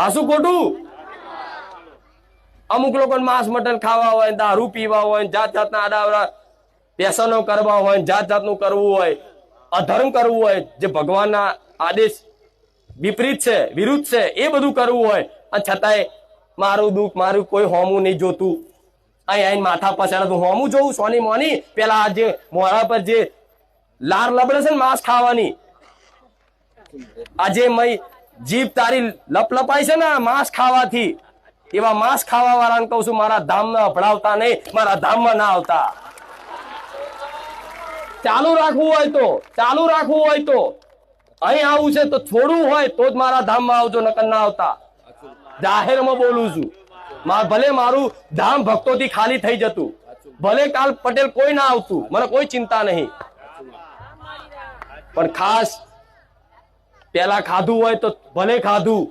હાસુ ખોટું? અમુક લોકો માંસ મટન ખાવા હોય, દારૂ પીવા હોય, જાત જાતના આડાવડા વ્યસનો કરવા હોય, જાત જાતનું કરવું હોય, અધર્મ કરવું હોય, જે ભગવાનના આદેશ વિપરીત છે, વિરુદ્ધ છે, એ બધું કરવું હોય, અને છતાંય મારું દુઃખ મારું કોઈ હોમું નહીં જોતું, અહીં માથા પછાડે તો હોમું જોવું સોની મોની. પેલા જે મોઢા પર જે લાર લબડે છે ને માંસ ખાવાની, આજે મય જીભ તારી લપલપાય છે ને માંસ ખાવાથી, એવા માંસ ખાવા વાળાને કહું છું મારા ધામમાં અભડાવતા નહીં, મારા ધામમાં ના આવતા. ચાલુ રાખવું હોય તો અહીં આવું છે તો છોડવું હોય તો જ મારા ધામમાં આવજો, નકર ના આવતા. જાહેરમાં બોલું છું. ભલે મારું ધામ ભક્તોથી ખાલી થઈ જતું, ભલે કાલ પટેલ કોઈ ના આવતું, મને કોઈ ચિંતા નહીં, પણ ખાસ પેલા ખાધું હોય તો ભલે ખાધું.